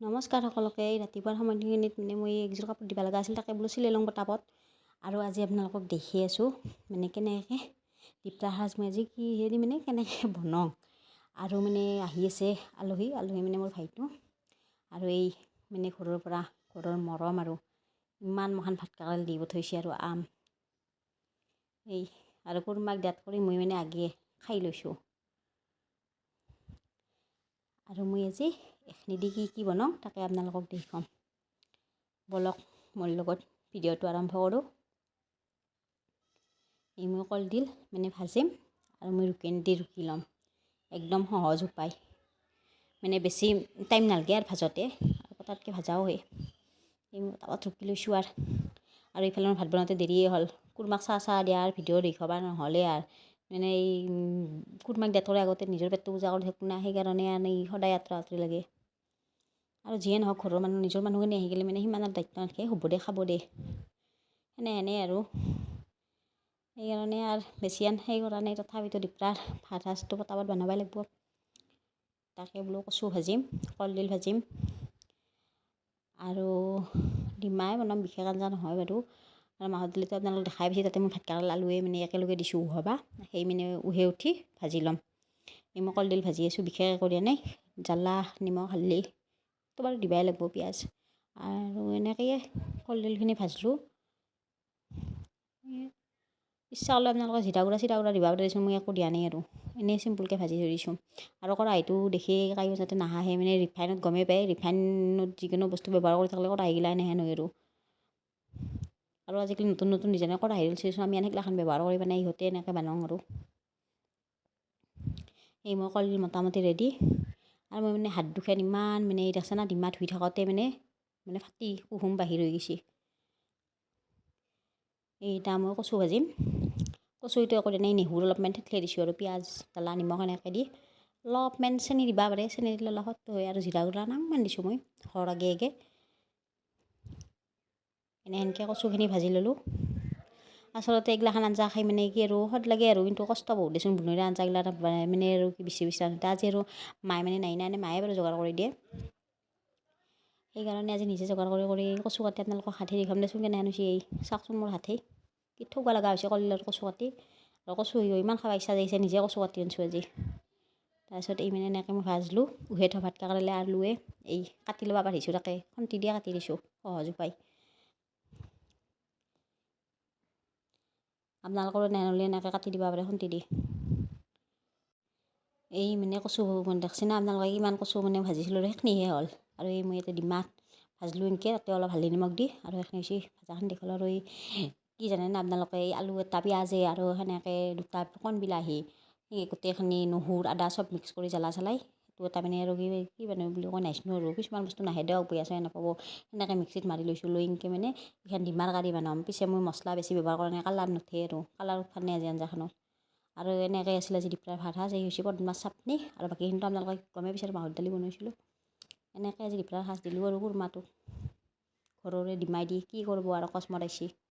নমস্কাৰ সকলোকে। ৰাতিপুৱাৰ সময়খিনিত মই একযোৰ কাপোৰ দিব লগা আছিল, তাকে বোলো চিলাই লওঁ পটাপট। আৰু আজি আপোনালোকক দেখি আছোঁ কেনেকৈ দীপৰা সাজ মই আজি কিহেদি কেনেকৈ বনাওঁ। আৰু আহি আছে আলহী মোৰ ভাইটো। আৰু এই ঘৰৰ পৰা ঘৰৰ মৰম আৰু ইমান মহান ভাত কেৰেলা দি পঠাইছে আৰু আম এই আৰু কুৰমাক দিয়াত কৰি মই আগিয়ে খাই লৈছোঁ। আৰু মই আজি এখনি দি কি বনাওঁ তাকে আপোনালোকক দেখুৱাম। বলক মোৰ লগত ভিডিঅ'টো আৰম্ভ কৰোঁ। এই মই কলডিল ভাজিম আৰু মই ৰুকি ল'ম। একদম সহজ উপায়, বেছি টাইম নালাগে আৰু ভাজতে, আৰু পটাতকৈ ভাজাও হয়। এই মই টাৱাত ৰুকি লৈছোঁ আৰু এইফালে মোৰ ভাত বনাওঁতে দেৰিয়ে হ'ল। কুৰমাক চাহ দিয়াৰ ভিডিঅ' দেখুৱাব নহ'লে আৰু এই কুৰমাক দিয়াৰ আগতে নিজৰ পেটটো পূজা কৰি থাকোঁ না, সেইকাৰণে সদায় আঁতৰা লাগে। আৰু যিয়ে নহওক ঘৰৰ মানুহ নিজৰ মানুহখিনি আহি গ'লে সিমান আৰু দায়িত্ব নাথাকে, হ'ব দে খাব দে এনেই আৰু সেইকাৰণে আৰু বেছি সেই কৰা নাই। তথাপিতো দীপৰাৰ ভাত সাজটো পটাপট বনাবই লাগিব। তাকে বোলো কচু ভাজিম, কলডিল ভাজিম আৰু ডিমাই বনাম, বিশেষ আঞ্জা নহয় বাৰু। আৰু মাহৰ দালিটো আপোনালোকে দেখাই পাইছে, তাতে মই ভাত কেৰেলা আলুৱে একেলগে দিছোঁ উহবা, সেই উহে উঠি ভাজি ল'ম। এই মই কলডিল ভাজি আছোঁ, বিশেষ কৰি নাই। জ্বালা নিমখ হালধি তো বাৰু দিবাই লাগিব, পিঁয়াজ আৰু এনেকৈয়ে কলডিলখিনি ভাজিলোঁ। ইচ্ছা হ'লে আপোনালোকে জিৰা গুড়া দিব পাৰিছোঁ, মই একো দিয়া নাই আৰু এনেই চিম্পুলকৈ ভাজি থৈ দিছোঁ। আৰু কৰাহীটো দেখি কায়ো যাতে নাহাঁহে, ৰিফাইনত গমেই পায়, ৰিফাইনত যিকোনো বস্তু ব্যৱহাৰ কৰি থাকিলে কৰাহীগিলা এনেহেন হয় আৰু আজিকালি নতুন নতুন ডিজাইনৰ কৰাহী ওলাইছে, আমি সেইগিলাখান ব্যৱহাৰ কৰি ইহঁতে এনেকৈ বনাওঁ আৰু এই মই কলডিল মোটামুটি ৰেডি। আৰু মই হাত দুখন ইমান দেখছে না, ডিমা ধুই থাকোঁতে ফাটি কুহুম বাহিৰ হৈ গৈছে। এইটা মই কচু ভাজিম। কচুটো কৰি নেহুৰ অলপমান থেতলাই দিছোঁ আৰু পিঁয়াজ জ্বালা নিমখ এনেকৈ দি অলপমান চেনি দিবা পাৰে, চেনি দিলে অলপ সত্য হয়। আৰু জিৰা গুড়া নামমান দিছোঁ মই ঘৰ আগে এনেকৈ কচুখিনি ভাজি ল'লোঁ। আচলতে এইগিলাখান আঞ্জা খাই কি আৰু সোৱাদ লাগে আৰু, কিন্তু কষ্ট বহুত দেচোন বনৰীয়া আঞ্জাগিলা আৰু কি বেছি আজি আৰু মায়ে নাই না, মায়ে বাৰু যোগাৰ কৰি দিয়ে। সেইকাৰণে আজি নিজে যোগাৰ কৰি কচু কাটি আপোনালোকক হাতেই দেখুৱাম দেচোন কেনেহেন হৈছে। এই চাওকচোন মোৰ হাতেই কি থগবা লগা হৈছে কলডিলৰ কচু কাটি। আৰু কচু ইমান খাব ইচ্ছা যাইছে, নিজে কচু কাটি আনিছোঁ আজি। তাৰপিছত এই এনেকৈ মই ভাজলোঁ, উহে থোৱা ভাত কেৰেলা আলুৱে এই কাটি ল'ব পাৰিছোঁ, তাকে খন্তি দিয়ে কাটি দিছোঁ, সহজ উপায়। আপোনালোকৰ নহ'লে এনেকৈ কাটি দিব পাৰে খন্তি দি। এই কচু দেখছে না আপোনালোকে, ইমান কচু ভাজিছিলোঁ আৰু সেইখিনিহে হ'ল। আৰু এই মই ইয়াতে ডিমা ভাজলোঁ এনেকৈ, তাতে অলপ হালধি নিমখ দি, আৰু সেইখিনি হৈছে ভাজাখন দেখল। আৰু এই কি জানে না আপোনালোকে, এই আলু এটা পিঁয়াজে আৰু সেনেকৈ দুটা কণ বিলাহী, এই গোটেইখিনি নহৰু আদা চব মিক্স কৰি জ্বালা চালাই সেইটো এটা আৰু কি বুলি কয় নাজানো আৰু, কিছুমান বস্তু নাহে দিয়ক, বেয়া চেয়া নাপাব। সেনেকৈ মিক্সিত মাৰি লৈছোঁ, লৈ এনেকৈ এইখন ডিমাৰ কাৰী বনাম। পিছে মই মছলা বেছি ব্যৱহাৰ কৰা নাই, কালাৰ নুঠে আৰু কালাৰ উঠা নাই আজি আঞ্জাখনত। আৰু এনেকৈ আছিলে আজি দীপৰাৰ ভাত সাজ। এই হৈছে পদিনা মাছ চাটনি, আৰু বাকীখিনিতো আপোনালোকে গমেই পাইছে, মাহৰ দালি বনাইছিলোঁ। এনেকৈ আজি দীপৰাৰ সাজ দিলোঁ আৰু কুৰমাটো ঘৰৰে ডিমাই দি কি কৰিব আৰু অকস্মাত আহিছে।